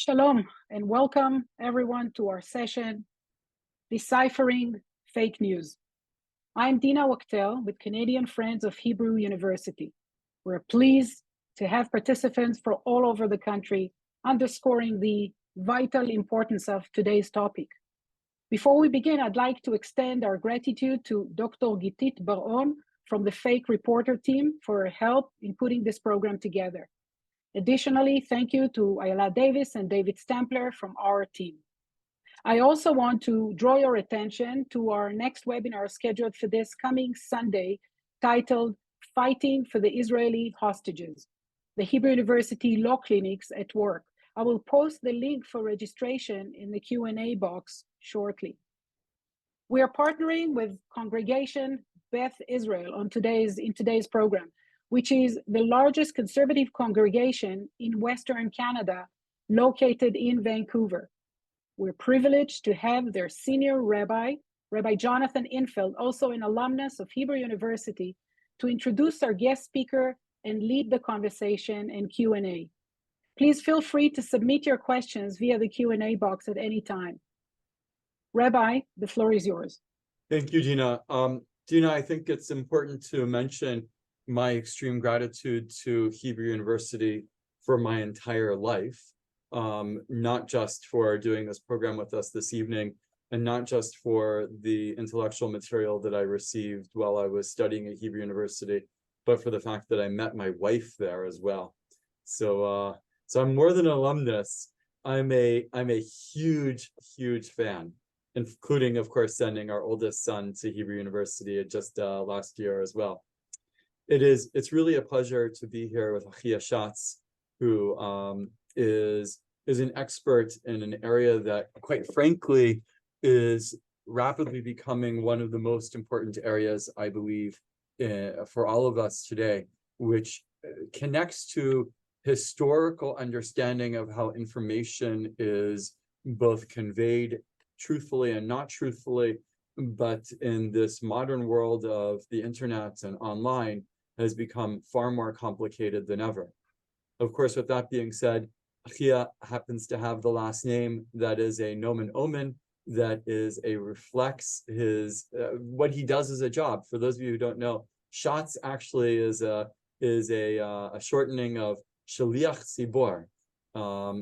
Shalom, and welcome everyone to our session, Deciphering Fake News. I'm Dina Wachtel with Canadian Friends of Hebrew University. We're pleased to have participants from all over the country, underscoring the vital importance of today's topic. Before we begin, I'd like to extend our gratitude to Dr. Gitit Bar-On from the Fake Reporter team for her help in putting this program together. Additionally, thank you to Ayala Davis and David Stampler from our team. I also want to draw your attention to our next webinar scheduled for this coming Sunday, titled Fighting for the Israeli Hostages, the Hebrew University Law Clinics at Work. I will post the link for registration in the Q&A box shortly. We are partnering with Congregation Beth Israel in today's program, which is the largest conservative congregation in Western Canada, located in Vancouver. We're privileged to have their senior rabbi, Rabbi Jonathan Infeld, also an alumnus of Hebrew University, to introduce our guest speaker and lead the conversation and Q&A. Please feel free to submit your questions via the Q&A box at any time. Rabbi, the floor is yours. Thank you, Dina. Dina, I think it's important to mention my extreme gratitude to Hebrew University for my entire life, not just for doing this program with us this evening, and not just for the intellectual material that I received while I was studying at Hebrew University, but for the fact that I met my wife there as well. So I'm more than an alumnus. I'm a huge fan, including, of course, sending our oldest son to Hebrew University just last year as well. It's really a pleasure to be here with Achiya Schatz, who is an expert in an area that, quite frankly, is rapidly becoming one of the most important areas, I believe, for all of us today, which connects to historical understanding of how information is both conveyed truthfully and not truthfully, but in this modern world of the internet and online has become far more complicated than ever. Of course, with that being said, Achiya happens to have the last name that is a nomen omen, that reflects his what he does as a job. For those of you who don't know, Schatz actually is a shortening of Shaliach Tzibor,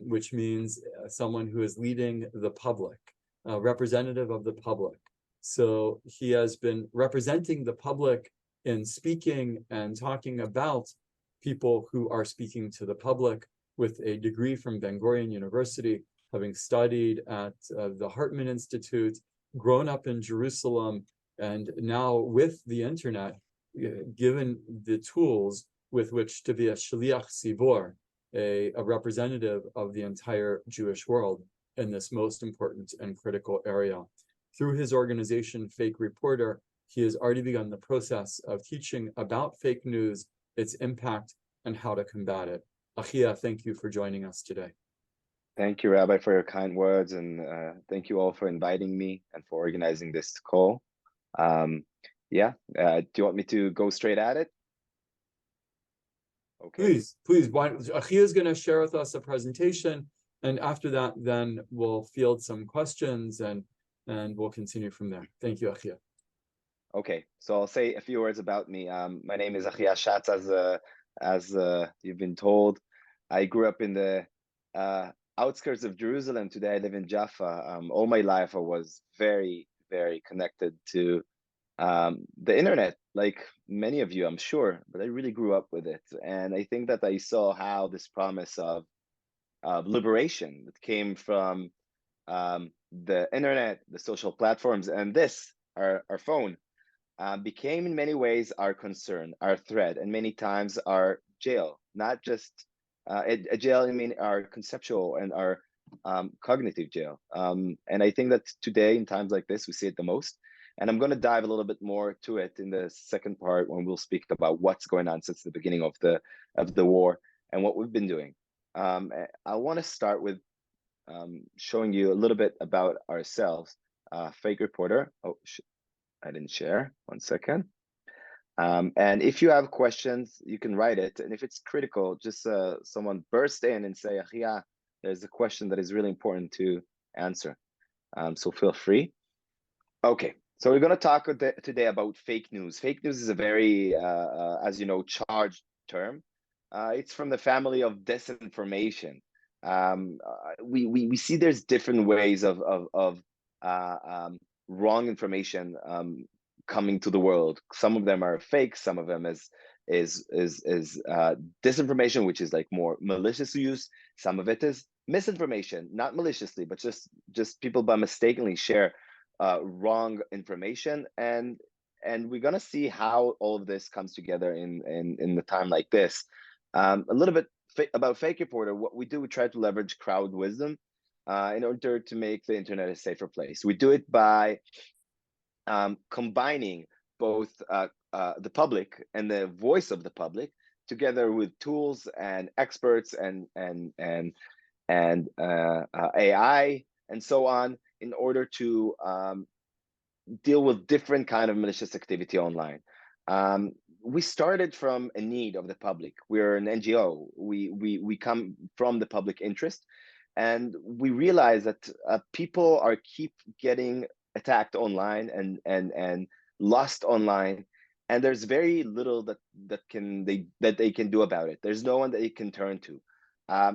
which means someone who is leading the public, representative of the public. So he has been representing the public in speaking and talking about people who are speaking to the public, with a degree from Ben Gurion University, having studied at the Hartman Institute, grown up in Jerusalem, and now with the internet, given the tools with which to be a Shaliach Tzibor, a representative of the entire Jewish world in this most important and critical area. Through his organization, Fake Reporter, he has already begun the process of teaching about fake news, its impact, and how to combat it. Achiya, thank you for joining us today. Thank you, Rabbi, for your kind words, and thank you all for inviting me and for organizing this call. Do you want me to go straight at it? Okay. Please. Achiya is going to share with us a presentation, and after that, then we'll field some questions and we'll continue from there. Thank you, Achiya. Okay, so I'll say a few words about me. My name is Achiya Schatz, as you've been told. I grew up in the outskirts of Jerusalem. Today I live in Jaffa. All my life I was very, very connected to the internet, like many of you, I'm sure, but I really grew up with it. And I think that I saw how this promise of liberation that came from the internet, the social platforms, and our phone, became in many ways our concern, our threat, and many times our jail. Not just a jail, I mean our conceptual and our cognitive jail. And I think that today, in times like this, we see it the most. And I'm going to dive a little bit more to it in the second part, when we'll speak about what's going on since the beginning of the war and what we've been doing. I want to start with showing you a little bit about ourselves. Fake Reporter. Oh, I didn't share. 1 second. And if you have questions, you can write it. And if it's critical, just someone burst in and say, Achiya, there's a question that is really important to answer. So feel free. Okay, so we're going to talk today about fake news. Fake news is a very, as you know, charged term. It's from the family of disinformation. We see there's different ways of wrong information coming to the world. Some of them are fake. Some of them is disinformation, which is like more malicious use. Some of it is misinformation, not maliciously, but just people by mistakenly share wrong information, and we're gonna see how all of this comes together in the time like this. A little bit about Fake Reporter. What we do, we try to leverage crowd wisdom in order to make the internet a safer place. We do it by combining both the public and the voice of the public together with tools and experts and AI and so on, in order to deal with different kind of malicious activity online. We started from a need of the public. We're an NGO. We come from the public interest, and we realize that people are keep getting attacked online and lost online, and there's very little that they can do about it. There's no one that they can turn to.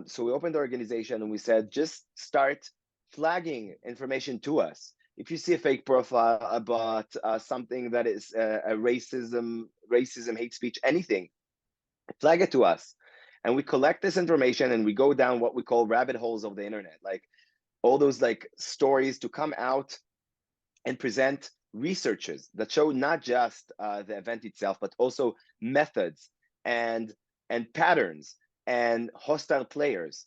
So we opened the organization and we said, just start flagging information to us. If you see a fake profile about something that is a racism, hate speech, anything, flag it to us. And we collect this information and we go down what we call rabbit holes of the internet, like all those like stories to come out and present researches that show not just the event itself, but also methods and patterns and hostile players,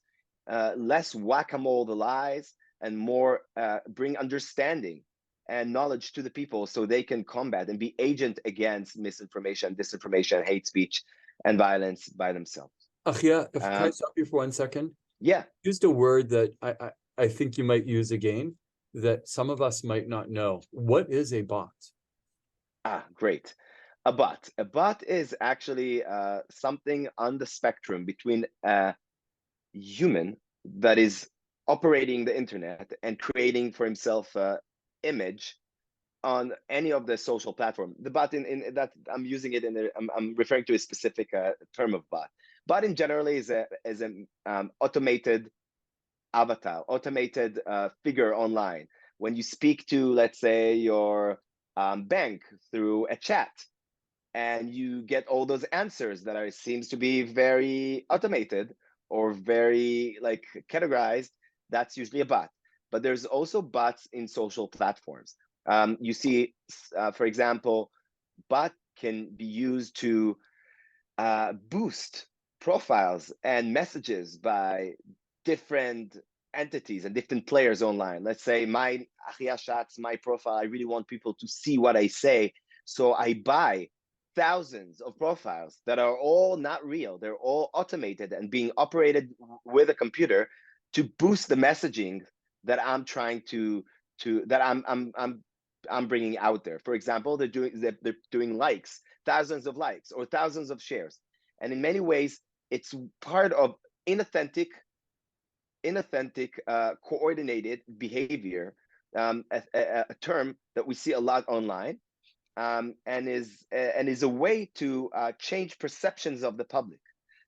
less whack-a-mole the lies, and more bring understanding and knowledge to the people so they can combat and be agent against misinformation, disinformation, hate speech, and violence by themselves. Achiya, if can I stop you for 1 second? Yeah. Used a word that I think you might use again, that some of us might not know. What is a bot? Great. A bot is actually something on the spectrum between a human that is operating the internet and creating for himself image on any of the social platform. The bot in that I'm using it in the, I'm referring to a specific term of bot. Bot in general is an automated avatar, automated figure online. When you speak to, let's say, your bank through a chat, and you get all those answers that are seems to be very automated or very like categorized, that's usually a bot. But there's also bots in social platforms. You see, for example, bot can be used to boost profiles and messages by different entities and different players online. Let's say my Achiya Schatz, my profile, I really want people to see what I say. So I buy thousands of profiles that are all not real. They're all automated and being operated with a computer to boost the messaging that I'm trying to that I'm bringing out there. For example, they're doing likes, thousands of likes or thousands of shares. And in many ways, it's part of inauthentic coordinated behavior, a term that we see a lot online, and is a way to change perceptions of the public.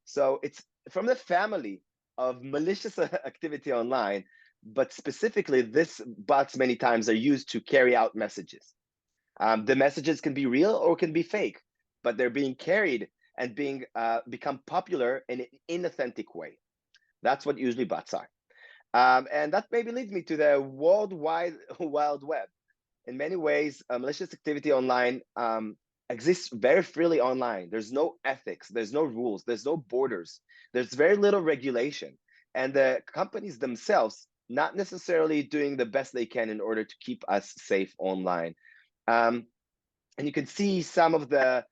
So it's from the family of malicious activity online, but specifically this bots many times are used to carry out messages. The messages can be real or can be fake, but they're being carried and being become popular in an inauthentic way. That's what usually bots are. And that maybe leads me to the worldwide wild web. In many ways, malicious activity online exists very freely online. There's no ethics, there's no rules, there's no borders, there's very little regulation. And the companies themselves not necessarily doing the best they can in order to keep us safe online. And you can see some of the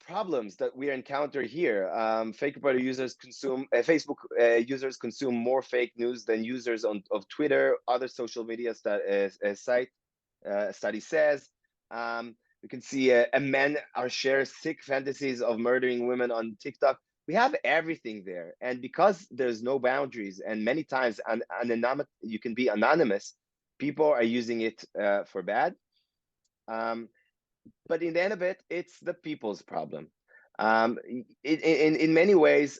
problems that we encounter here. Fake reporter users consume, Facebook users consume more fake news than users of Twitter, other social media site. Study says. You can see men are share sick fantasies of murdering women on TikTok. we have everything there. And because there's no boundaries, and many times you can be anonymous, people are using it for bad. But in the end of it, it's the people's problem. In many ways,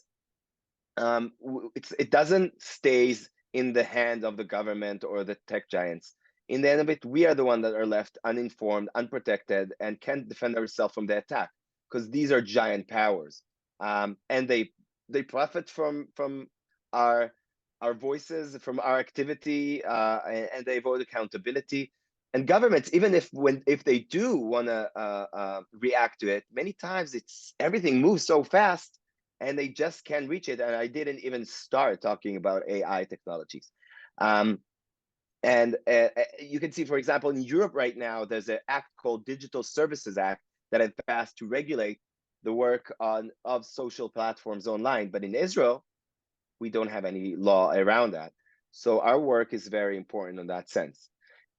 it doesn't stays in the hands of the government or the tech giants. In the end of it, we are the ones that are left uninformed, unprotected, and can't defend ourselves from the attack, because these are giant powers, and they profit from our voices, from our activity, and they avoid accountability. And governments, even if they do want to react to it, many times everything moves so fast, and they just can't reach it. And I didn't even start talking about AI technologies. And you can see, for example, in Europe right now, there's an act called Digital Services Act that has passed to regulate the work of social platforms online. But in Israel, we don't have any law around that. So our work is very important in that sense.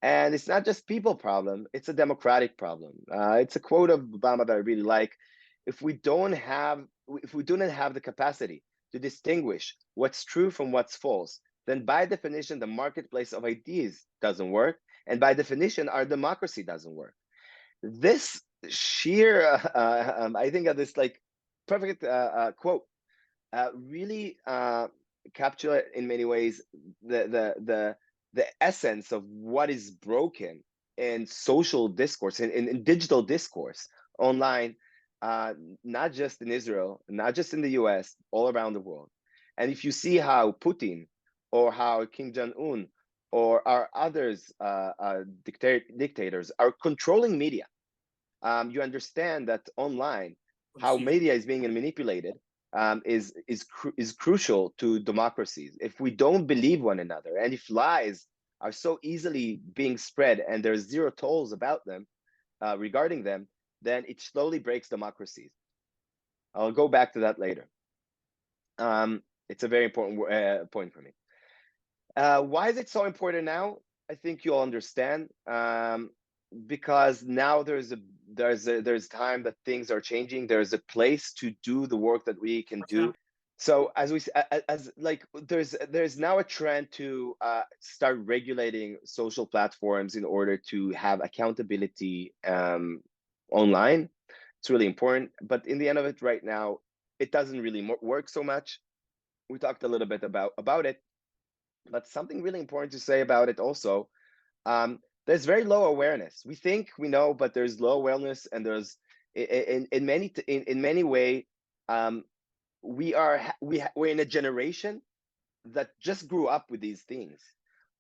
And it's not just people problem, it's a democratic problem. It's a quote of Obama that I really like. If we do not have the capacity to distinguish what's true from what's false, then by definition, the marketplace of ideas doesn't work. And by definition, our democracy doesn't work. This sheer, I think of this like perfect quote, really capture in many ways the essence of what is broken in social discourse, in digital discourse online, not just in Israel, not just in the US, all around the world. And if you see how Putin or how Kim Jong-un or our others dictators are controlling media, you understand that online, how media is being manipulated is crucial to democracies. If we don't believe one another, and if lies are so easily being spread and there's zero tolls about them, regarding them, then it slowly breaks democracies. I'll go back to that later. It's a very important point for me. Why is it so important now? I think you'll understand. Because now there's time that things are changing. There's a place to do the work that we can do. So there's now a trend to start regulating social platforms in order to have accountability online. It's really important, but in the end of it, right now, it doesn't really work so much. We talked a little bit about it, but something really important to say about it also. There's very low awareness. We think we know, but there's low awareness, and there's in many ways, we're in a generation that just grew up with these things.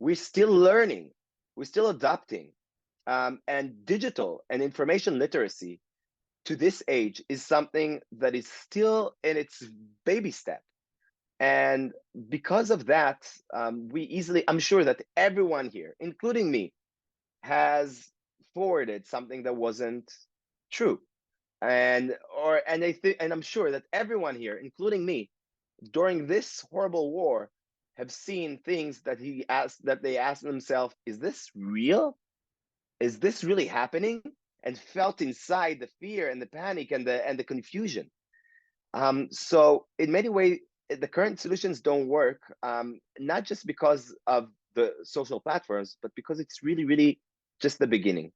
We're still learning, we're still adapting, and digital and information literacy to this age is something that is still in its baby step. And because of that, I'm sure that everyone here, including me, has forwarded something that wasn't true. And I'm sure that everyone here, including me, during this horrible war, have seen things that they asked themselves, is this real? Is this really happening? And felt inside the fear and the panic and the confusion. So in many ways, the current solutions don't work, not just because of the social platforms, but because it's really, really just the beginning.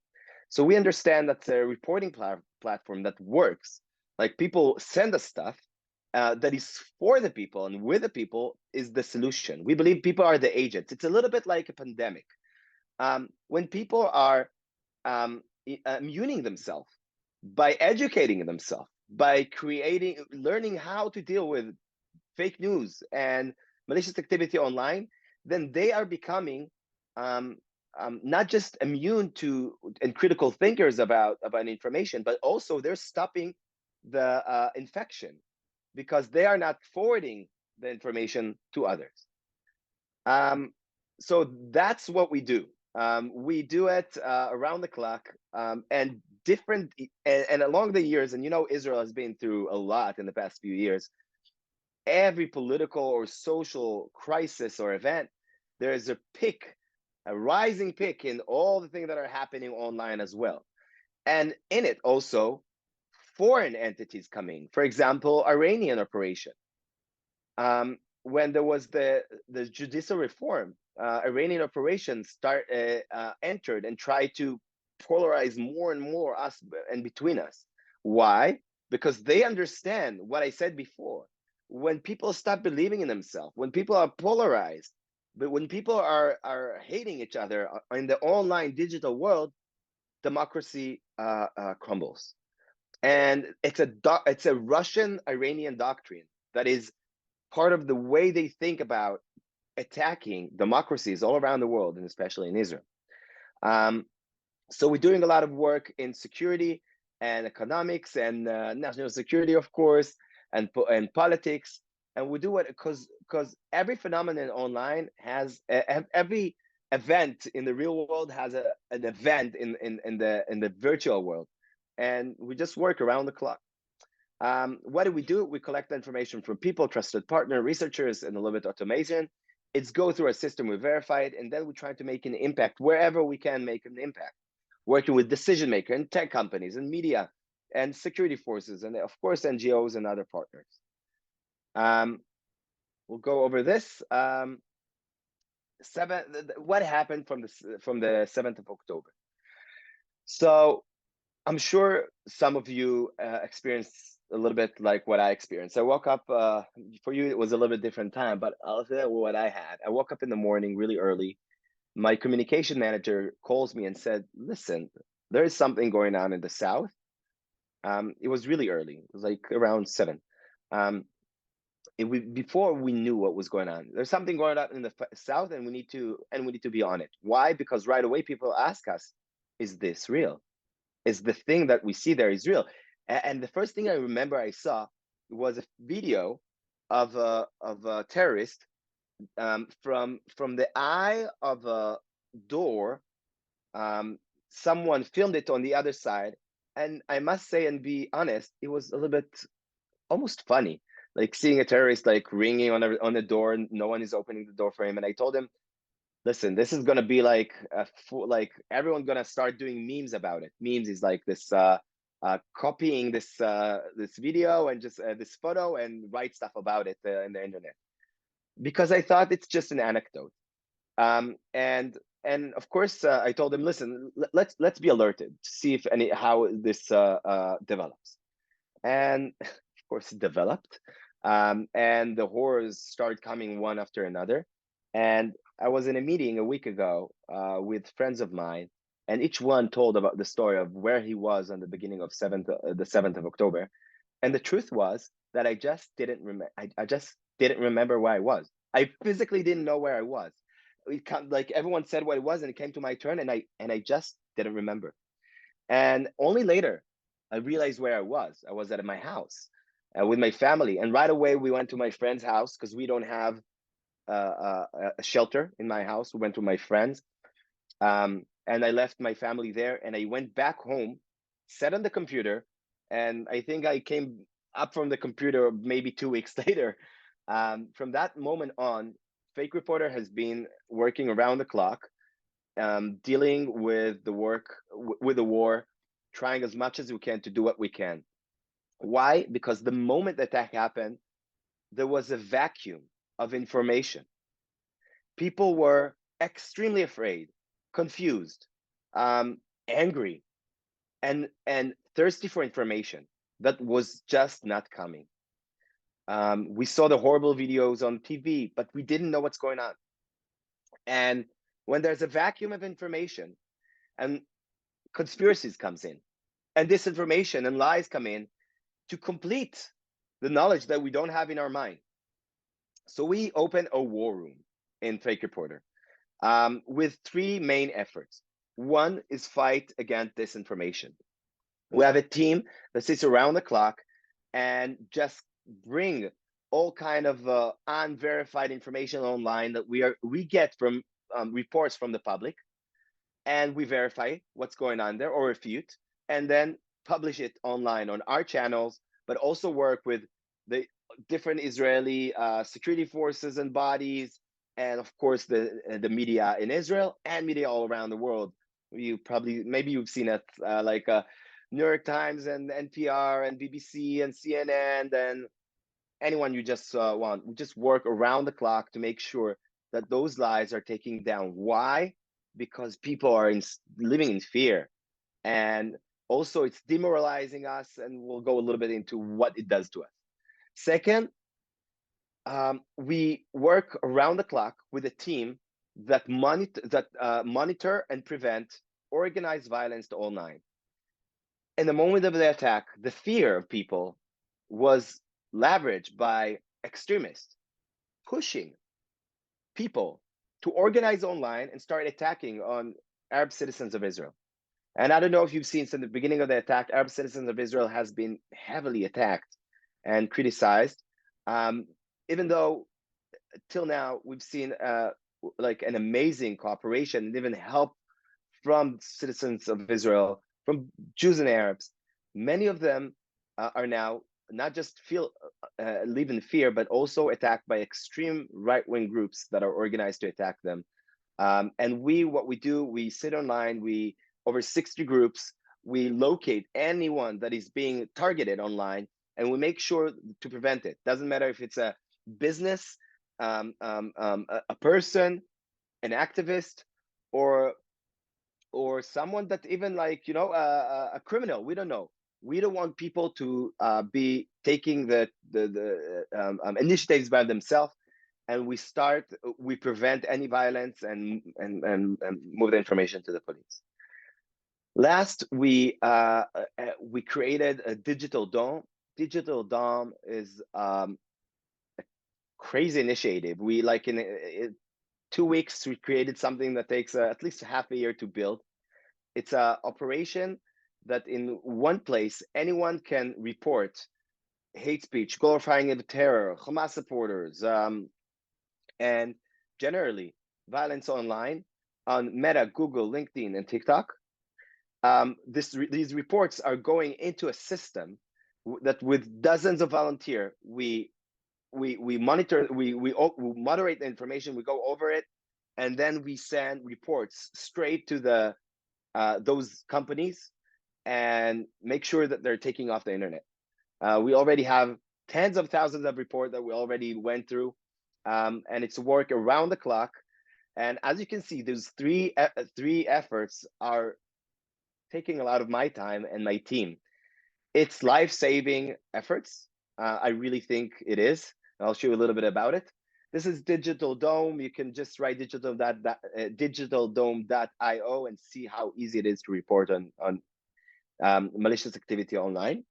So we understand that a reporting platform that works, like people send us stuff that is for the people and with the people, is the solution. We believe people are the agents. It's a little bit like a pandemic. When people are immuning themselves by educating themselves, by learning how to deal with fake news and malicious activity online, then they are becoming not just immune to and critical thinkers about information, but also they're stopping the infection, because they are not forwarding the information to others. So that's what we do. We do it around the clock, and along the years, and Israel has been through a lot in the past few years. Every political or social crisis or event, there is a rising peak in all the things that are happening online as well. And in it also, foreign entities coming. For example, Iranian operation. When there was the judicial reform, Iranian operations entered and tried to polarize more and more us and between us. Why? Because they understand what I said before. When people stop believing in themselves, when people are polarized, but when people are hating each other in the online digital world, democracy crumbles. And it's a Russian Iranian doctrine that is part of the way they think about attacking democracies all around the world, and especially in Israel. So we're doing a lot of work in security and economics and national security, of course, and politics. And we do it because every phenomenon online has every event in the real world has an event in the virtual world, and we just work around the clock. What do? We collect information from people, trusted partner, researchers, and a little bit automation. It's go through a system, we verify it, and then we try to make an impact wherever we can make an impact. Working with decision makers and tech companies and media and security forces and of course NGOs and other partners. We'll go over this. What happened from the 7th of October? So I'm sure some of you experienced a little bit like what I experienced. I woke up, for you it was a little bit different time, but I'll tell you what I had. I woke up in the morning really early. My communication manager calls me and said, listen, there is something going on in the South. It was really early. It was like around 7. Before we knew what was going on, there's something going on in the South, and we need to be on it. Why? Because right away people ask us, is this real? Is the thing that we see there is real? And the first thing I remember I saw was a video of a terrorist from the eye of a door. Someone filmed it on the other side, and I must say and be honest, it was a little bit almost funny, like seeing a terrorist like ringing on the door and no one is opening the door for him. And I told him, listen, this is gonna be like everyone's gonna start doing memes about it. Memes is like this copying this video and just this photo and write stuff about it in the internet, because I thought it's just an anecdote. And of course I told him, listen, let's be alerted to see if how this develops. And of course it developed, and the horrors started coming one after another. And I was in a meeting a week ago with friends of mine, and each one told about the story of where he was on the beginning of the 7th of October. And the truth was that I just didn't remember. I just didn't remember where I was. I physically didn't know where I was. Like everyone said what it was, and it came to my turn, and I just didn't remember. And only later I realized where I was. I was at my house with my family, and right away we went to my friend's house because we don't have a shelter in my house. We went to my friends, and I left my family there, and I went back home, sat on the computer, and I think I came up from the computer maybe 2 weeks later. From that moment on, Fake Reporter has been working around the clock, dealing with the war, trying as much as we can to do what we can. Why? Because the moment that happened, there was a vacuum of information. People were extremely afraid, confused, angry, and thirsty for information that was just not coming. We saw the horrible videos on TV, but we didn't know what's going on. And when there's a vacuum of information, and conspiracies comes in, and disinformation and lies come in to complete the knowledge that we don't have in our mind. So we open a war room in Fake Reporter with 3 main efforts. One is fight against disinformation. We have a team that sits around the clock and just bring all kind of unverified information online that we get from reports from the public, and we verify what's going on there or refute, and then publish it online on our channels, but also work with the different Israeli security forces and bodies, and of course the media in Israel and media all around the world. Maybe you've seen it, like New York Times and NPR and BBC and CNN and anyone you just want. We just work around the clock to make sure that those lies are taken down. Why? Because people are living in fear. And also it's demoralizing us, and we'll go a little bit into what it does to us. Second, we work around the clock with a team that monitor and prevent organized violence online. In the moment of the attack, the fear of people was leveraged by extremists pushing people to organize online and start attacking on Arab citizens of Israel. And I don't know if you've seen since the beginning of the attack, Arab citizens of Israel has been heavily attacked and criticized. Even though till now we've seen like an amazing cooperation and even help from citizens of Israel, from Jews and Arabs. Many of them are now not just live in fear, but also attacked by extreme right-wing groups that are organized to attack them. And what we do, we sit online, over 60 groups, we locate anyone that is being targeted online, and we make sure to prevent it. Doesn't matter if it's a business, a person, an activist, or someone that even like, you know, a criminal. We don't know. We don't want people to be taking the initiatives by themselves, and we prevent any violence and move the information to the police. Last, we created a digital dome. Digital dome is a crazy initiative. We like in 2 weeks we created something that takes at least half a year to build. It's an operation that in one place anyone can report hate speech, glorifying of terror, Hamas supporters, and generally violence online on Meta, Google, LinkedIn, and TikTok. These reports are going into a system that with dozens of volunteers, we monitor, we moderate the information, we go over it, and then we send reports straight to those companies and make sure that they're taking off the internet. We already have tens of thousands of reports that we already went through, and it's work around the clock. And as you can see, those three efforts are taking a lot of my time and my team. It's life-saving efforts. I really think it is. I'll show you a little bit about it. This is Digital Dome. You can just write digitaldome.io and see how easy it is to report on malicious activity online.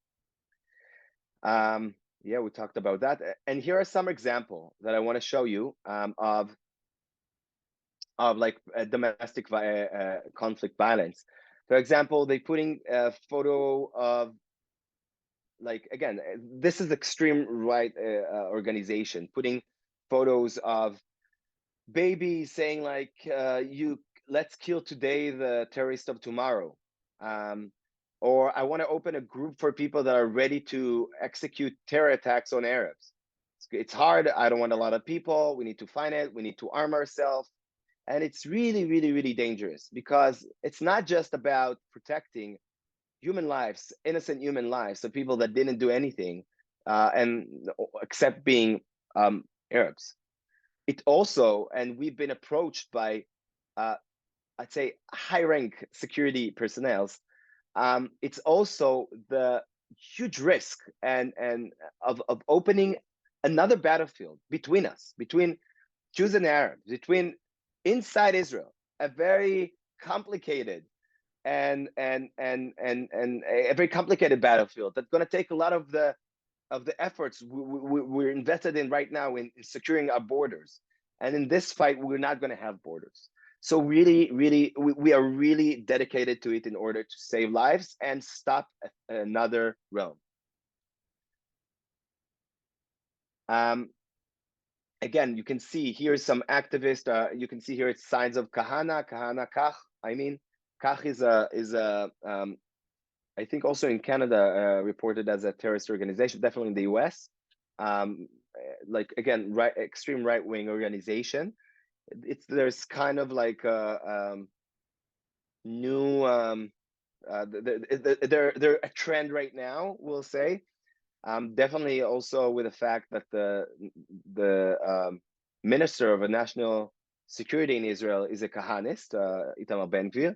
Yeah, we talked about that. And here are some examples that I want to show you of like domestic conflict violence. For example, they're putting a photo of, like, again, this is extreme right organization, putting photos of babies saying like, let's kill today the terrorist of tomorrow. Or I want to open a group for people that are ready to execute terror attacks on Arabs. It's hard. I don't want a lot of people. We need to find it. We need to arm ourselves. And it's really, really, really dangerous, because it's not just about protecting human lives, innocent human lives, so people that didn't do anything and except being Arabs. It also, and we've been approached by, I'd say, high-rank security personnel. It's also the huge risk and of opening another battlefield between us, between Jews and Arabs, between inside Israel, a very complicated and a very complicated battlefield that's going to take a lot of the efforts we're invested in right now in securing our borders. And in this fight, we're not going to have borders. So really, really, we are really dedicated to it in order to save lives and stop another realm. Again, you can see here some activists. You can see here it's signs of kahana kach. I mean, kach is I think also in Canada reported as a terrorist organization, definitely in the US. Like, again, extreme right-wing organization. There's kind of like a new they're a trend right now, we'll say. Definitely also with the fact that the minister of national security in Israel is a Kahanist, Itamar Ben-Gvir,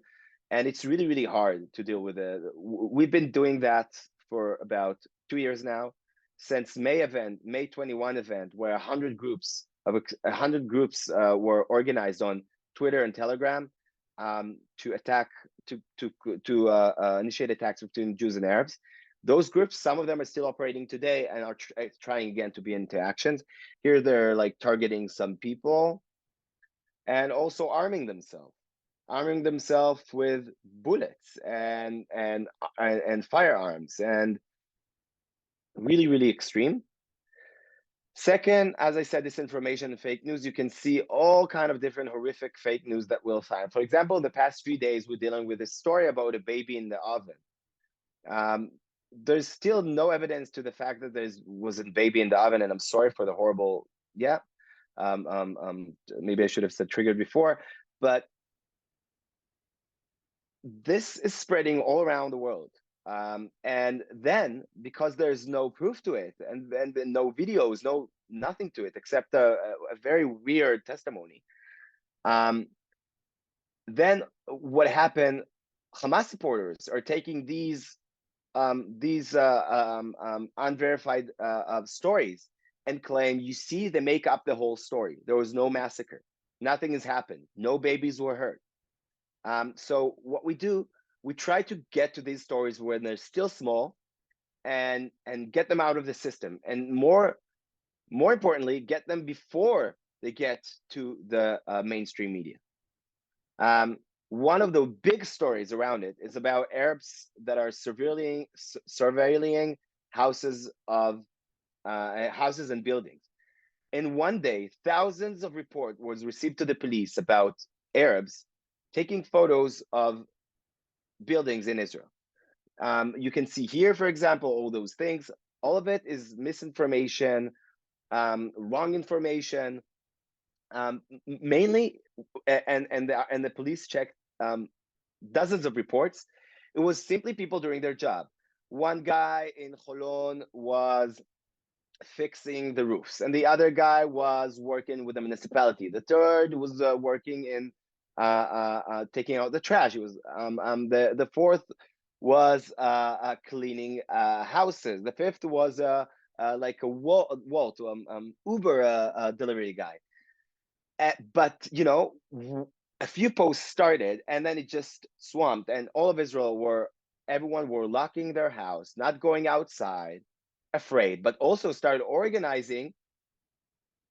and it's really, really hard to deal with it. We've been doing that for about 2 years now, since May 21 event, where 100 groups were organized on Twitter and Telegram to attack, to initiate attacks between Jews and Arabs. Those groups, some of them are still operating today and are trying again to be into actions. Here they're like targeting some people and also arming themselves with bullets and firearms, and really, really extreme. Second, as I said, disinformation and fake news. You can see all kind of different horrific fake news that we'll find. For example, in the past 3 days, we're dealing with a story about a baby in the oven. There's still no evidence to the fact that there was a baby in the oven, and I'm sorry for the horrible, maybe I should have said triggered before, but this is spreading all around the world. And then, because there's no proof to it, and then no videos, nothing to it except a very weird testimony. Then what happened? Hamas supporters are taking these unverified stories and claim, you see, they make up the whole story. There was no massacre. Nothing has happened. No babies were hurt. So what we do, we try to get to these stories when they're still small and get them out of the system. And more importantly, get them before they get to the mainstream media. One of the big stories around it is about Arabs that are surveilling houses and buildings. In one day, thousands of reports was received to the police about Arabs taking photos of buildings in Israel. You can see here, for example, all those things. All of it is misinformation, wrong information, mainly, and the police checked dozens of reports. It was simply people doing their job. One guy in Holon was fixing the roofs, and the other guy was working with the municipality. The third was working in taking out the trash. It was the fourth was cleaning houses. The fifth was like a Walt, Uber delivery guy. But a few posts started, and then it just swamped, and all of Israel everyone were locking their house, not going outside, afraid, but also started organizing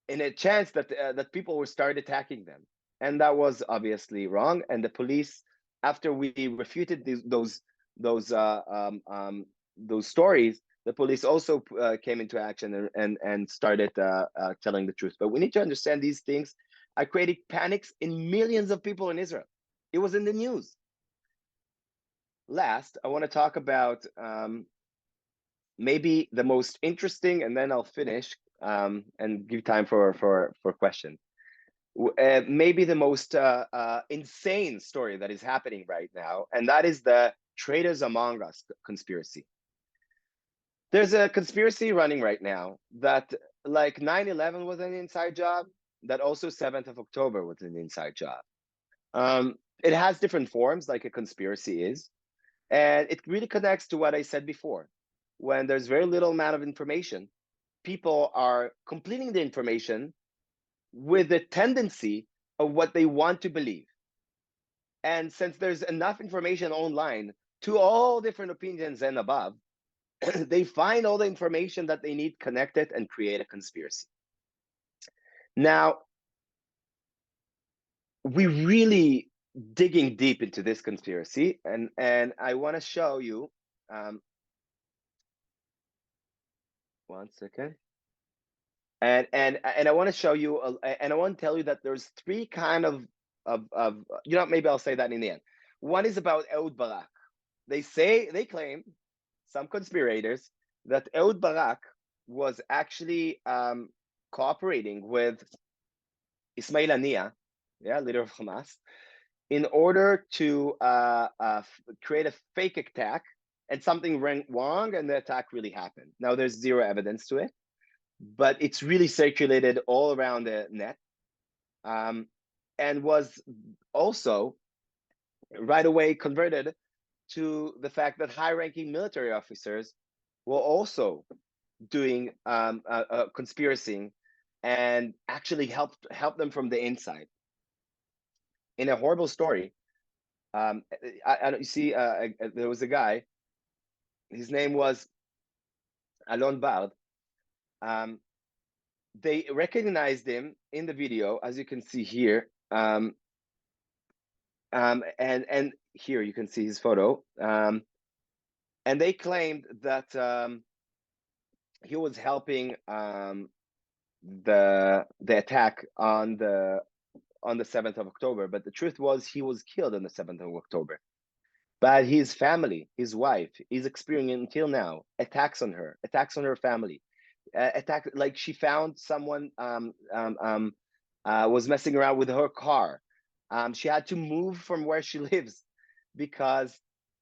in a chance that that people would start attacking them. And that was obviously wrong. And the police, after we refuted those stories, the police also came into action and started telling the truth. But we need to understand these things are creating panics in millions of people in Israel. It was in the news. Last, I want to talk about maybe the most interesting, and then I'll finish and give time for questions. Maybe the most insane story that is happening right now, and that is the Traitors Among Us conspiracy. There's a conspiracy running right now that like 9/11 was an inside job, that also 7th of October was an inside job. It has different forms, like a conspiracy is, and it really connects to what I said before. When there's very little amount of information, people are completing the information with the tendency of what they want to believe. And since there's enough information online to all different opinions and above, they find all the information that they need, connect it, and create a conspiracy. Now, we're really digging deep into this conspiracy, and I want to show you. One second. And I want to show you, and I want to tell you that there's three kind of maybe I'll say that in the end. One is about Ehud Barak. They claim, some conspirators, that Ehud Barak was actually cooperating with Ismail Haniyeh, leader of Hamas, in order to create a fake attack, and something went wrong and the attack really happened. Now there's zero evidence to it, but it's really circulated all around the net, and was also right away converted to the fact that high-ranking military officers were also doing conspiracy and actually help them from the inside. In a horrible story, you see, there was a guy, his name was Alon Bard. They recognized him in the video, as you can see here. And here you can see his photo. And they claimed that he was helping the attack on the 7th of October, but the truth was he was killed on the 7th of October. But his family, his wife, is experiencing until now attacks on her family, like she found someone was messing around with her car. She had to move from where she lives because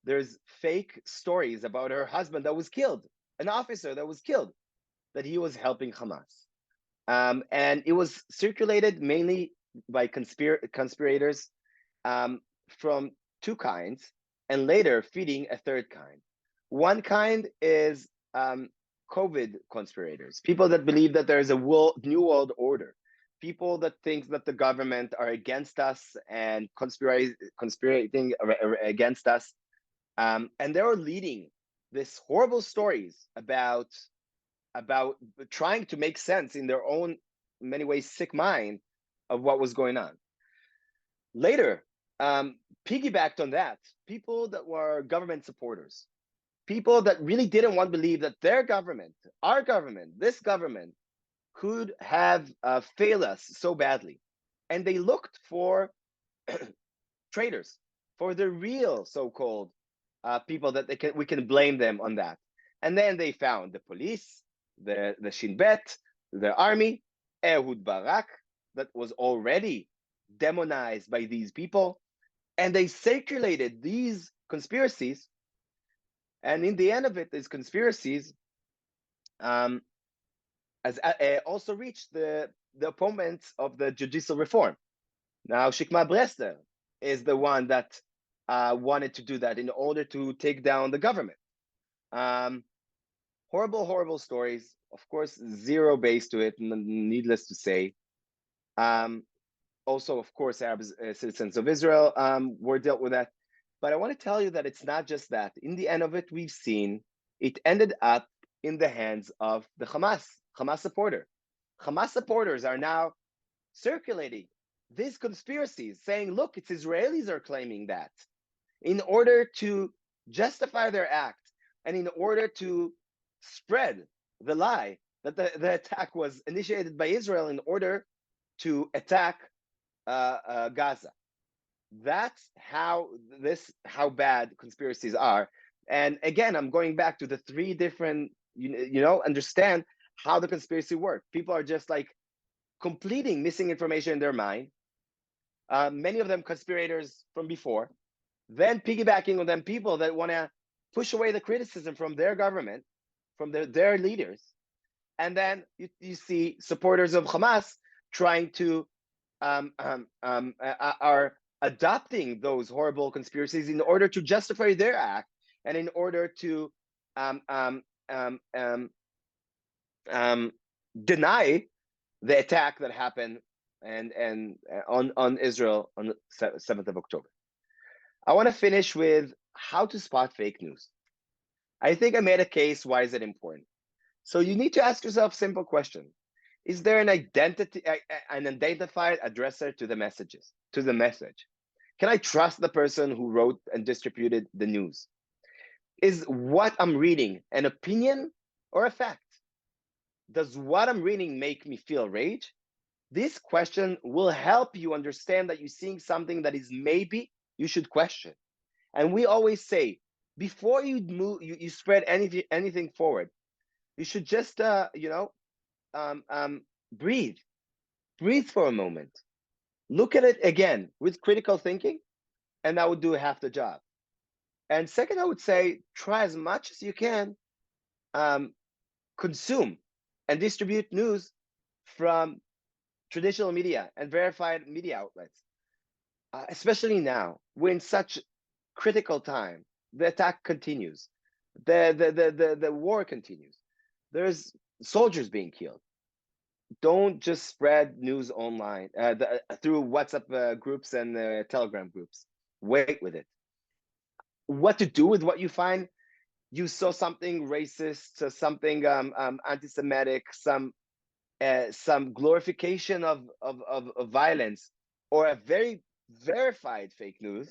there's fake stories about her husband that was killed, an officer that was killed, that he was helping Hamas. And it was circulated mainly by conspirators from two kinds, and later feeding a third kind. One kind is COVID conspirators, people that believe that there is a new world order, people that think that the government are against us and conspirating against us. And they were leading this horrible stories about trying to make sense in their own, in many ways, sick mind of what was going on. Later, piggybacked on that, people that were government supporters, people that really didn't want to believe that their government, our government, this government could have failed us so badly. And they looked for traitors, for the real so-called people that we can blame them on that. And then they found the police, the Shin Bet, the army, Ehud Barak, that was already demonized by these people, and they circulated these conspiracies. And in the end of it, these conspiracies also reached the opponents of the judicial reform. Now, Shikma Brester is the one that wanted to do that in order to take down the government. Horrible, horrible stories. Of course, zero base to it, needless to say. Also, of course, Arab citizens of Israel were dealt with that. But I want to tell you that it's not just that. In the end of it, we've seen it ended up in the hands of the Hamas supporter. Hamas supporters are now circulating these conspiracies, saying, look, it's Israelis are claiming that, in order to justify their act and in order to spread the lie that the attack was initiated by Israel in order to attack Gaza. That's how bad conspiracies are. And again, I'm going back to the three different, understand how the conspiracy works. People are just like completing missing information in their mind. Many of them conspirators from before, then piggybacking on them people that want to push away the criticism from their government, from their leaders. And then you see supporters of Hamas trying to are adopting those horrible conspiracies in order to justify their act and in order to deny the attack that happened and on Israel on the 7th of October. I want to finish with how to spot fake news. I think I made a case. Why is it important? So you need to ask yourself a simple question. Is there an identified addressor to the message? Can I trust the person who wrote and distributed the news? Is what I'm reading an opinion or a fact? Does what I'm reading make me feel rage? This question will help you understand that you're seeing something that is maybe you should question. And we always say, before you move, you spread anything forward, you should just breathe for a moment. Look at it again with critical thinking and that would do half the job. And second, I would say try as much as you can consume and distribute news from traditional media and verified media outlets, especially now. We're in such critical time. The attack continues. The war continues. There's soldiers being killed. Don't just spread news online through WhatsApp groups and Telegram groups. Wait with it. What to do with what you find? You saw something racist, something anti-Semitic, some glorification of violence, or a very verified fake news.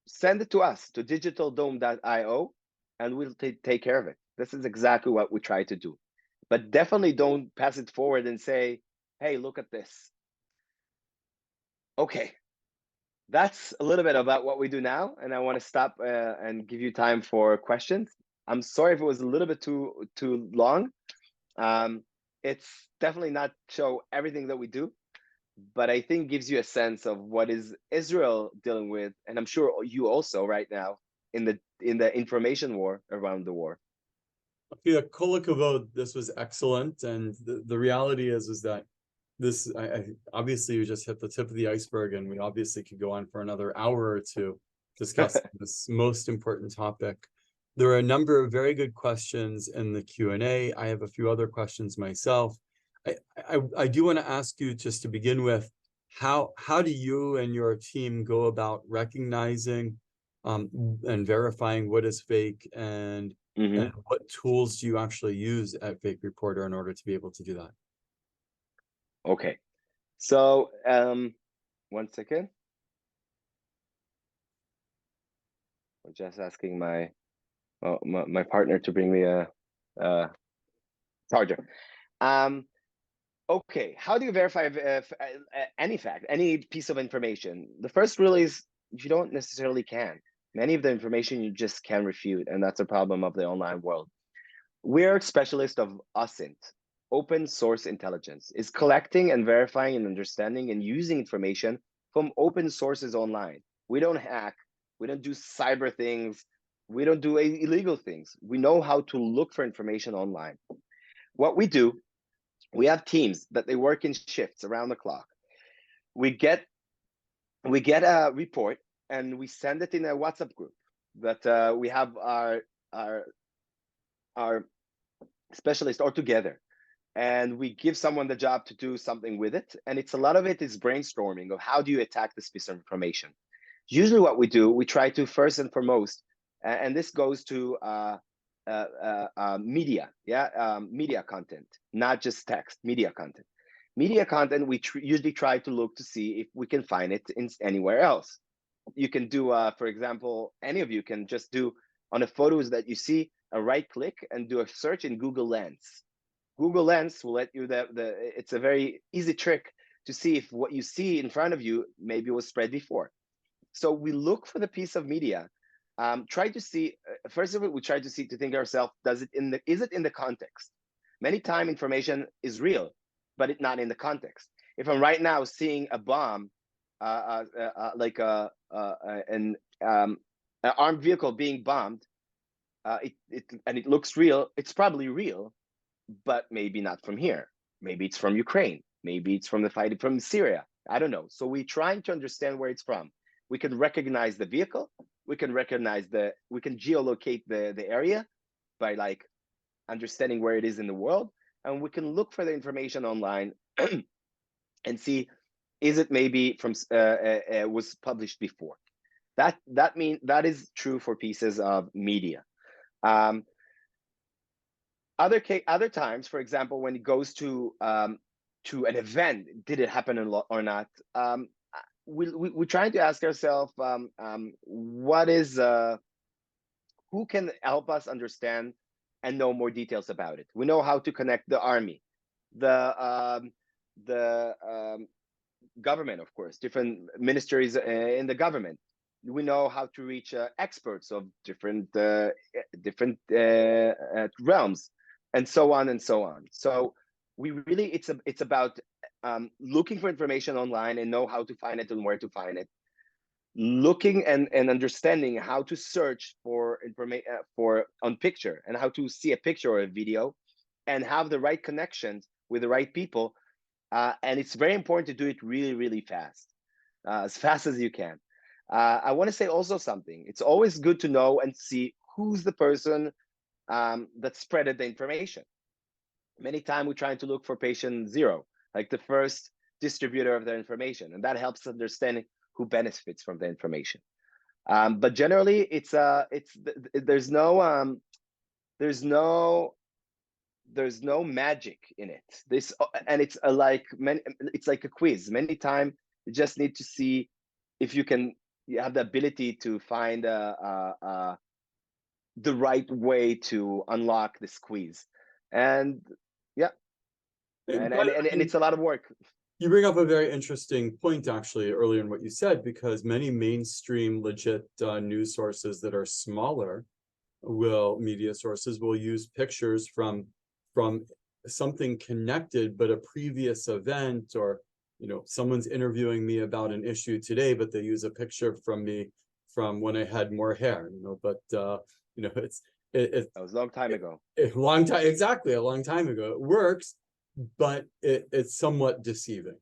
Send it to us, to digitaldome.io, and we'll take care of it. This is exactly what we try to do. But definitely don't pass it forward and say, hey, look at this. Okay, that's a little bit about what we do now, and I want to stop and give you time for questions. I'm sorry if it was a little bit too long. It's definitely not show everything that we do, but I think gives you a sense of what is Israel dealing with, and I'm sure you also right now in the information war around the war. Yeah, kol hakavod, this was excellent, and the reality is that this obviously you just hit the tip of the iceberg, and we obviously could go on for another hour or two discussing this most important topic. There are a number of very good questions in the Q&A. I have a few other questions myself. I do want to ask you, just to begin with, how do you and your team go about recognizing and verifying what is fake, and what tools do you actually use at Fake Reporter in order to be able to do that? Okay, so 1 second. I'm just asking my partner to bring me a charger. Okay, how do you verify any fact, any piece of information? The first rule is you don't necessarily can. Many of the information you just can't refute, and that's a problem of the online world. We're specialists of OSINT, open source intelligence, is collecting and verifying and understanding and using information from open sources online. We don't hack, we don't do cyber things, we don't do illegal things. We know how to look for information online. What we do, we have teams that they work in shifts around the clock. We get a report and we send it in a WhatsApp group that we have our specialists all together, and we give someone the job to do something with it. And it's a lot of it is brainstorming of how do you attack this piece of information. Usually what we do, we try to first and foremost, and this goes to media, media content, not just text, media content. Media content, we usually try to look to see if we can find it in anywhere else. You can do, for example, any of you can just do on the photos that you see, a right click and do a search in Google Lens. Google Lens will let you it's a very easy trick to see if what you see in front of you maybe was spread before. So we look for the piece of media. Try to see, first of all, we try to see, to think ourselves, is it in the context? Many times information is real, but it's not in the context. If I'm right now seeing a bomb, like an armed vehicle being bombed, and it looks real, it's probably real, but maybe not from here. Maybe it's from Ukraine. Maybe it's from the fight from Syria. I don't know. So we're trying to understand where it's from. We can recognize the vehicle. We can recognize we can geolocate the area by like understanding where it is in the world. And we can look for the information online and see, is it maybe from, was published before? That is true for pieces of media. Other times, for example, when it goes to an event, did it happen or not? We're trying to ask ourselves, what is, who can help us understand and know more details about it? We know how to connect the army, the government, of course, different ministries in the government. We know how to reach experts of different realms, and so on and so on. So we really, it's about looking for information online and know how to find it and where to find it, looking and understanding how to search for information on picture and how to see a picture or a video and have the right connections with the right people. And it's very important to do it really, really fast, as fast as you can. I want to say also something. It's always good to know and see who's the person that spreaded the information. Many times we're trying to look for patient zero, like the first distributor of the information, and that helps understand who benefits from the information. But generally, there's no magic in it. It's like a quiz. Many times you just need to see if you have the ability to find the right way to unlock this quiz. And yeah, and it's a lot of work. You bring up a very interesting point, actually, earlier in what you said, because many mainstream legit news sources that are smaller media sources will use pictures from something connected, but a previous event, or someone's interviewing me about an issue today, but they use a picture from me from when I had more hair. But that was a long time ago. Exactly, a long time ago. It works, but it's somewhat deceiving.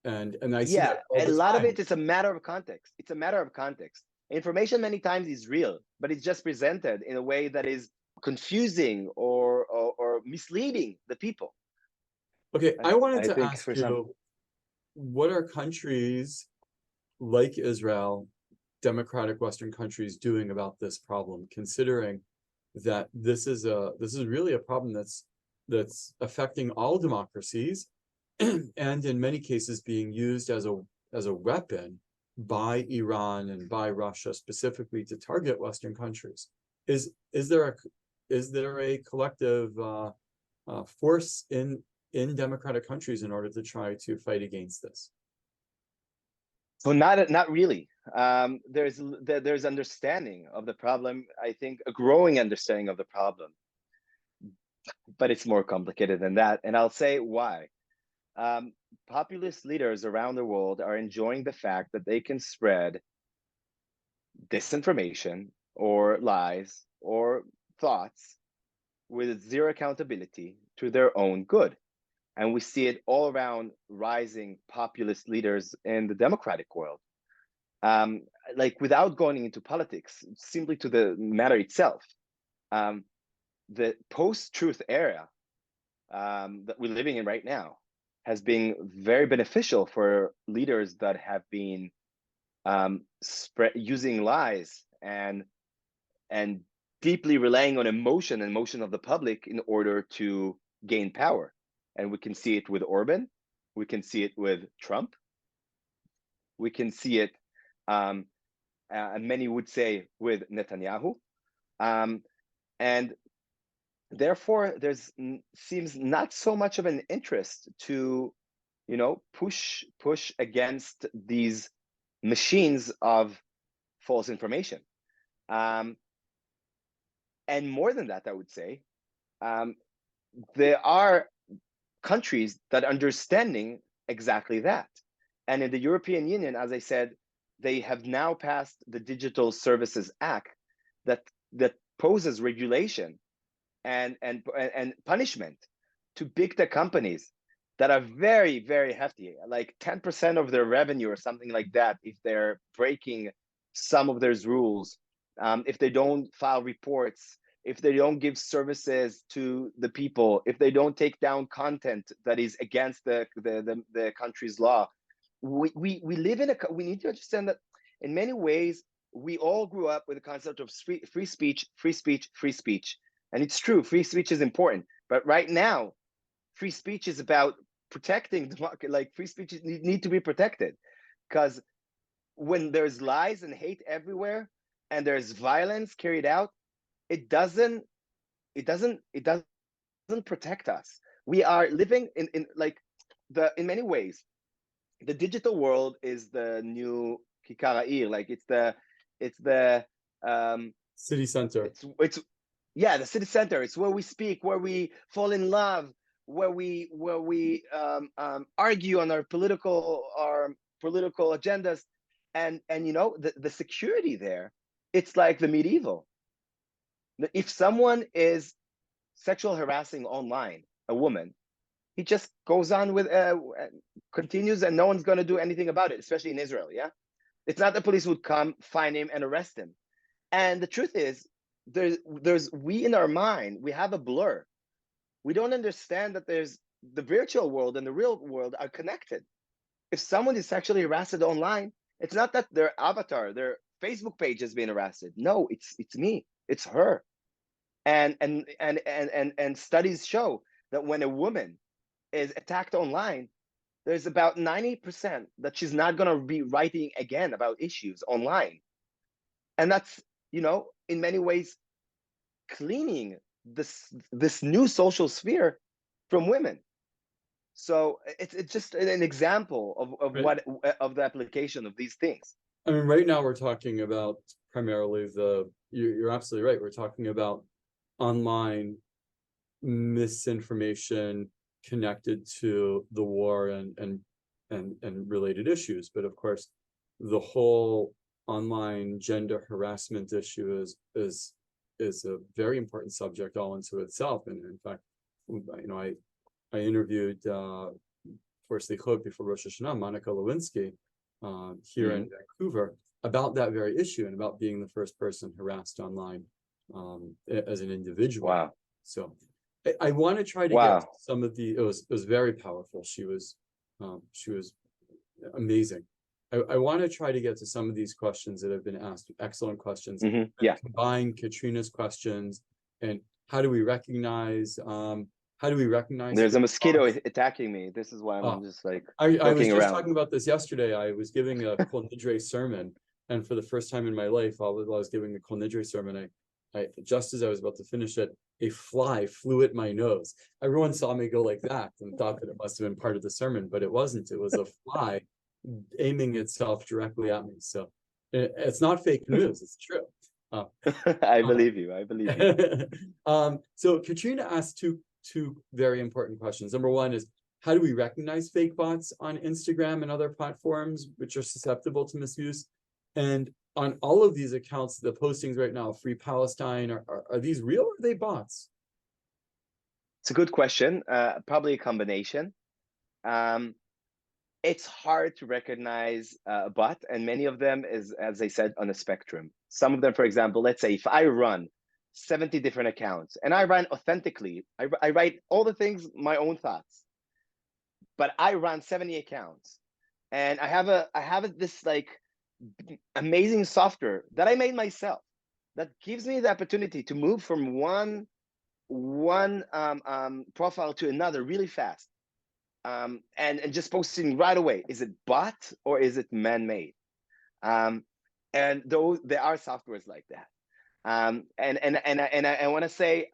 And I see that all the a lot time. of it is a matter of context. It's a matter of context. Information many times is real, but it's just presented in a way that is confusing or misleading the people. Okay, I wanted to ask you, some... what are countries like Israel, democratic Western countries, doing about this problem, considering that this is really a problem that's affecting all democracies, and in many cases being used as a weapon by Iran and by Russia specifically to target Western countries. Is there a collective force in democratic countries in order to try to fight against this? So not really. There's understanding of the problem. I think a growing understanding of the problem, but it's more complicated than that. And I'll say why. Populist leaders around the world are enjoying the fact that they can spread disinformation or lies or thoughts with zero accountability to their own good. And we see it all around rising populist leaders in the democratic world. Like, without going into politics, simply to the matter itself, the post-truth era that we're living in right now has been very beneficial for leaders that have been using lies and deeply relying on emotion of the public in order to gain power. And we can see it with Orban, we can see it with Trump, we can see it, many would say, with Netanyahu, and therefore seems not so much of an interest to push against these machines of false information. And more than that, I would say, there are countries that are understanding exactly that. And in the European Union, as I said, they have now passed the Digital Services Act that poses regulation and punishment to big tech companies that are very, very hefty, like 10% of their revenue or something like that, if they're breaking some of those rules, if they don't file reports, if they don't give services to the people, if they don't take down content that is against the country's law. We live in we need to understand that in many ways, we all grew up with the concept of free speech. And it's true, free speech is important. But right now, free speech is about protecting the market. Like, free speech need to be protected, because when there's lies and hate everywhere and there's violence carried out, it doesn't protect us. We are living in many ways, the digital world is the new Kikar Ha'ir. Like, it's the city center. It's the city center. It's where we speak, where we fall in love, we argue on our political agendas, and you know, the security there, it's like the medieval. If someone is sexual harassing online a woman, he just goes on with continues, and no one's going to do anything about it, especially in Israel. Yeah, it's not the police would come, find him, and arrest him. And the truth is, there's we in our mind, we have a blur. We don't understand that there's the virtual world and the real world are connected. If someone is sexually harassed online, it's not that their avatar, their Facebook page has been harassed. No, it's me, it's her. And studies show that when a woman is attacked online, there's about 90% that she's not going to be writing again about issues online. And that's, you know, in many ways cleaning this new social sphere from women. So it's just an example of Right. what of the application of these things. I mean, right now we're talking about primarily you're absolutely right. We're talking about online misinformation connected to the war and related issues. But of course, the whole online gender harassment issue is a very important subject all into itself. And in fact, you know, I interviewed for Slichot before Rosh Hashanah, Monica Lewinsky here in Vancouver about that very issue and about being the first person harassed online as an individual. Wow. So I want to try to get some of it was very powerful. She was amazing. I want to try to get to some of these questions that have been asked. Excellent questions. Yeah. Combine Katrina's questions and how do we recognize There's a mosquito attacking me. This is why I'm just like I was just around. talking about this yesterday. I was giving a Kol Nidre sermon, and for the first time in my life, while I was giving the Kol Nidre sermon, I just as I was about to finish it, a fly flew at my nose. Everyone saw me go like that and thought that it must have been part of the sermon, but it wasn't. It was a fly aiming itself directly at me. So it's not fake news. It's true. I believe you. I believe you. So Katrina asked two very important questions. Number one is, how do we recognize fake bots on Instagram and other platforms which are susceptible to misuse? And on all of these accounts, the postings right now, Free Palestine, are these real or are they bots? It's a good question. Probably a combination. It's hard to recognize a bot, and many of them is, as I said, on a spectrum. Some of them, for example, let's say if I run 70 different accounts and I run authentically, I write all the things, my own thoughts, but I run 70 accounts and I have this like amazing software that I made myself that gives me the opportunity to move from one profile to another really fast, and just posting right away. Is it bot or is it man-made? And those, there are softwares like that. And I want to say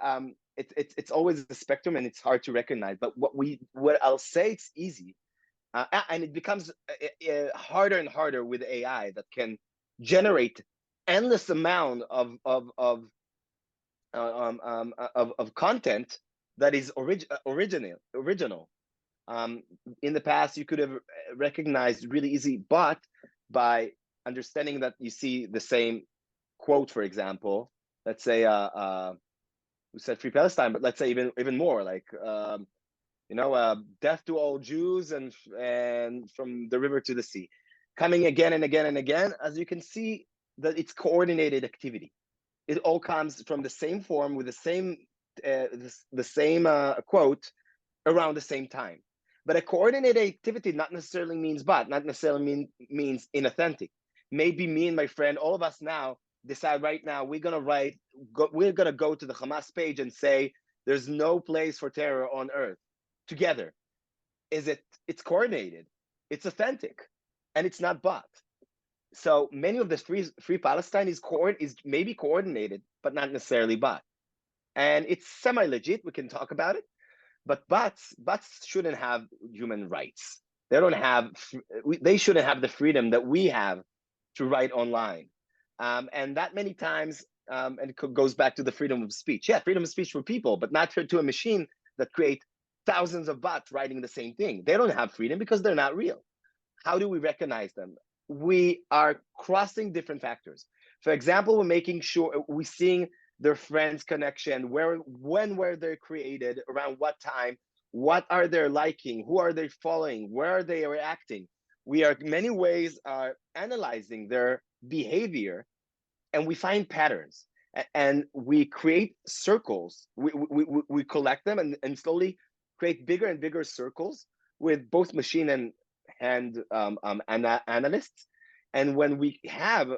it's always a spectrum and it's hard to recognize. But what I'll say, it's easy, and it becomes harder and harder with AI that can generate endless amount of content that is original. In the past, you could have recognized really easy bot by understanding that you see the same quote, for example. Let's say we said Free Palestine, but let's say even more like death to all Jews and from the river to the sea, coming again and again and again. As you can see, that it's coordinated activity. It all comes from the same form with the same quote around the same time. But a coordinated activity not necessarily means bot, not necessarily means inauthentic. Maybe me and my friend, all of us now, decide right now we're gonna go to the Hamas page and say there's no place for terror on earth together. It's coordinated, it's authentic, and it's not bot. So many of the free Palestine is maybe coordinated, but not necessarily bot. And it's semi-legit, we can talk about it, but bots shouldn't have human rights. They shouldn't have the freedom that we have to write online. And that many times, and it goes back to the freedom of speech. Yeah, freedom of speech for people, but not to a machine that create thousands of bots writing the same thing. They don't have freedom because they're not real. How do we recognize them? We are crossing different factors. For example, we're making sure we're seeing their friends' connection, when were they created, around what time, what are they liking, who are they following, where are they reacting. We are many ways analyzing their behavior, and we find patterns, and we create circles. We collect them and slowly create bigger and bigger circles with both machine and analysts. And when we have,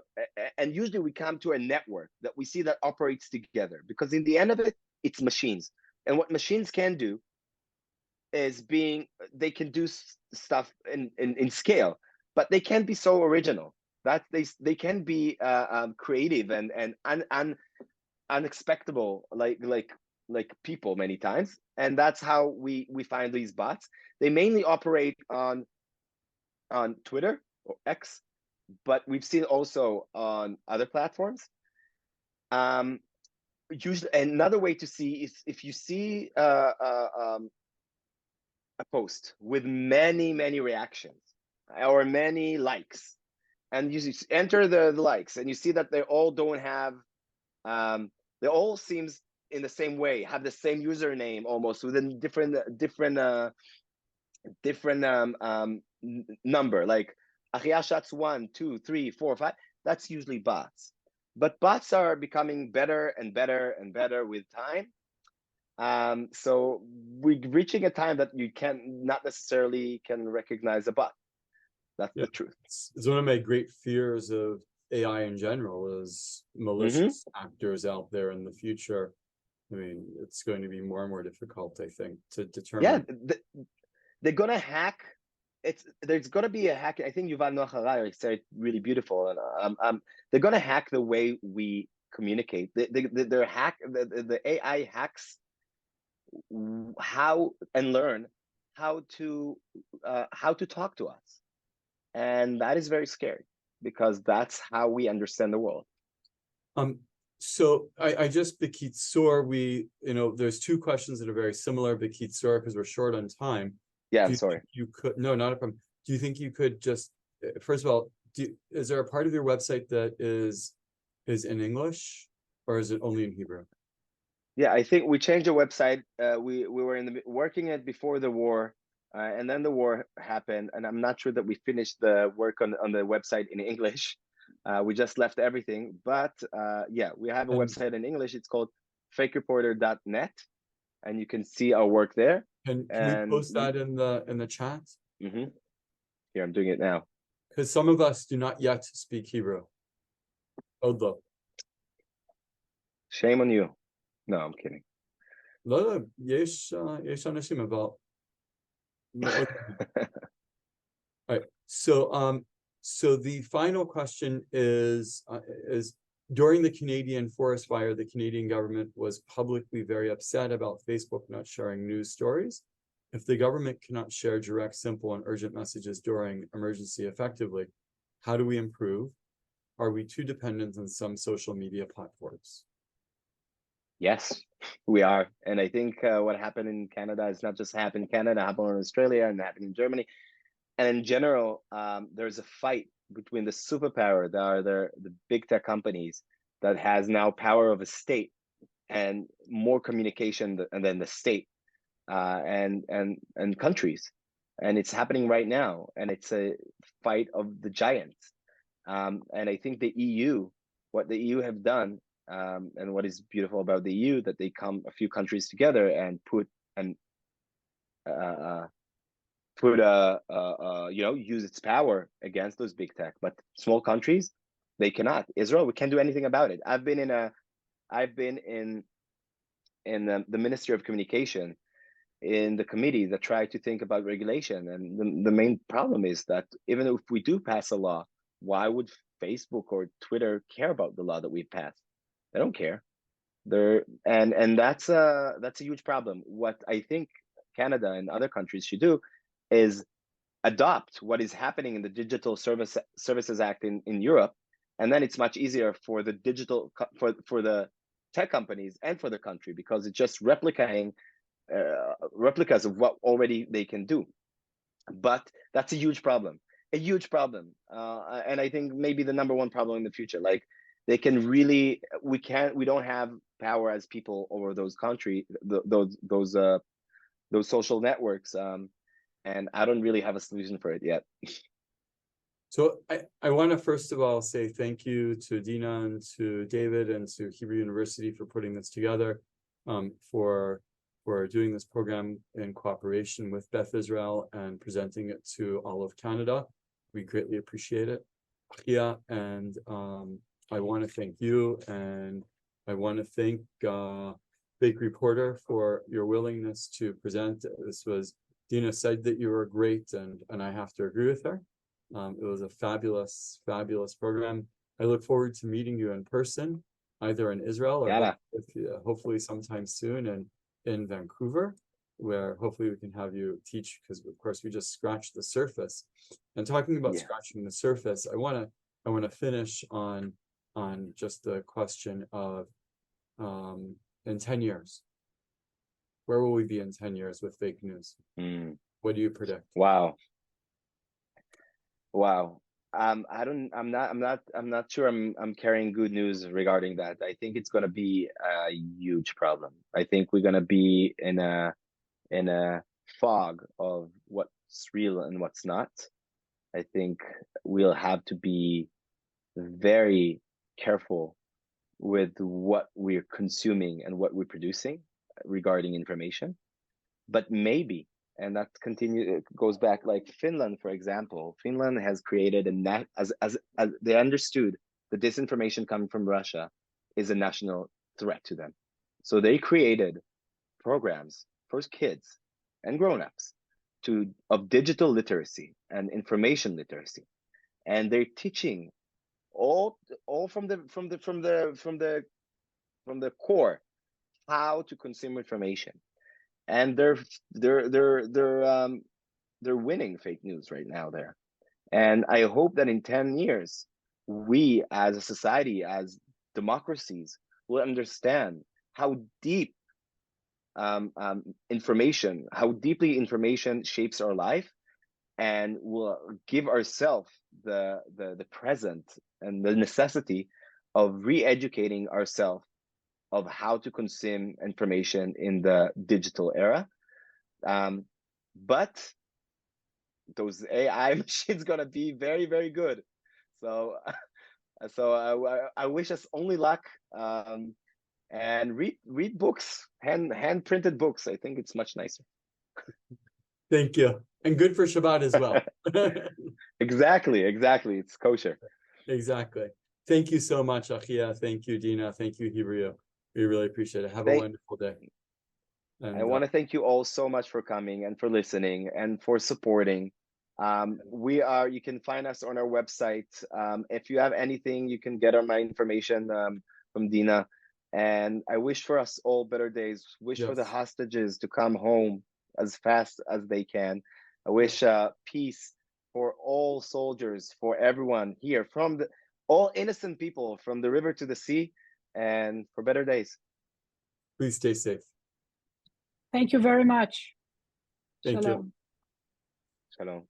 and usually we come to a network that we see that operates together, because in the end of it, it's machines. And what machines can do is they can do stuff in scale, but they can't be so original. That they can be creative and unexpectable, like people many times. And that's how we find these bots. They mainly operate on Twitter or X, but we've seen also on other platforms. Usually, another way to see is if you see a post with many reactions or many likes, and you enter the likes, and you see that they all don't have, they all seems in the same way, have the same username almost with a different number, like Achiya Schatz 1, 2, 3, 4, 5. That's usually bots, but bots are becoming better and better and better with time. So we're reaching a time that you not necessarily can recognize a bot. That's the truth. It's one of my great fears of AI in general is malicious actors out there in the future. I mean, it's going to be more and more difficult, I think, to determine. Yeah, they're gonna hack. There's gonna be a hack. I think Yuval Noah Harari said it really beautiful. And they're gonna hack the way we communicate. The AI hacks how and learn how to talk to us, and that is very scary because that's how we understand the world. So I just Bekitzur, there's two questions that are very similar, Bekitzur, because we're short on time. Yeah, I'm sorry. You could, no, not a problem. Do you think you could just, first of all, is there a part of your website that is in English, or is it only in Hebrew? Yeah, I think we changed the website. We were working it before the war, and then the war happened, and I'm not sure that we finished the work on the website in English. We just left everything, but yeah, we have a website in English. It's called fakereporter.net, and you can see our work there. Can we post that in the chat? Here, I'm doing it now. Because some of us do not yet speak Hebrew. Although. Shame on you. No, I'm kidding. לא, יש אנשים אבל מאוד. All right. So the final question is during the Canadian forest fire, the Canadian government was publicly very upset about Facebook not sharing news stories. If the government cannot share direct, simple, and urgent messages during emergency effectively, how do we improve? Are we too dependent on some social media platforms? Yes, we are. And I think what happened in Canada is not just happened in Canada, happened in Australia and happened in Germany. And in general, there's a fight between the superpower that are the big tech companies that has now power of a state and more communication than the state and countries. And it's happening right now. And it's a fight of the giants. And I think the EU, what the EU have done, and what is beautiful about the EU, that they come a few countries together and use its power against those big tech. But small countries, they cannot. Israel, we can't do anything about it. I've been in the Ministry of Communication, in the committee that tried to think about regulation, and the main problem is that even if we do pass a law, why would Facebook or Twitter care about the law that we've passed? They don't care. And that's a huge problem. What I think Canada and other countries should do is adopt what is happening in the Digital Services Act in Europe, and then it's much easier for the for the tech companies and for the country, because it's just replicating replicas of what already they can do. But that's a huge problem, and I think maybe the number one problem in the future. Like, they can really, we don't have power as people over those those social networks, and I don't really have a solution for it yet. So I want to first of all say thank you to Dina and to David and to Hebrew University for putting this together, for doing this program in cooperation with Beth Israel and presenting it to all of Canada. We greatly appreciate it. Achiya, and I want to thank you, and I want to thank Big Reporter for your willingness to present. Dina said that you were great, and I have to agree with her. It was a fabulous program. I look forward to meeting you in person, either in Israel or hopefully sometime soon in Vancouver, where hopefully we can have you teach, because of course we just scratched the surface. And talking about scratching the surface, I want to finish on just the question of in 10 years, where will we be in 10 years with fake news? What do you predict? Wow. I'm not sure I'm carrying good news regarding that. I think it's going to be a huge problem. I think we're going to be in a fog of what's real and what's not. I think we'll have to be very careful with what we're consuming and what we're producing regarding information. But maybe, and that goes back, like Finland, for example. Finland has created as they understood the disinformation coming from Russia is a national threat to them. So they created programs for kids and grown-ups of digital literacy and information literacy, and they're teaching all from the core how to consume information. And they're winning fake news right now there. And I hope that in 10 years, we as a society, as democracies, will understand how deep how deeply information shapes our life, and will give ourselves the present and the necessity of re-educating ourselves of how to consume information in the digital era. But those AI machines gonna be very, very good. So I wish us only luck, and read books, hand printed books. I think it's much nicer. Thank you, and good for Shabbat as well. Exactly. It's kosher. Exactly. Thank you so much, Achiya. Thank you, Dina. Thank you, Hebrew. We really appreciate it. Have a wonderful day. And I want to thank you all so much for coming and for listening and for supporting. You can find us on our website. If you have anything, you can get my information from Dina. And I wish for us all better days. Wish for the hostages to come home as fast as they can. I wish peace for all soldiers, for everyone here, from all innocent people, from the river to the sea, and for better days. Please stay safe. Thank you very much. Thank you. Shalom.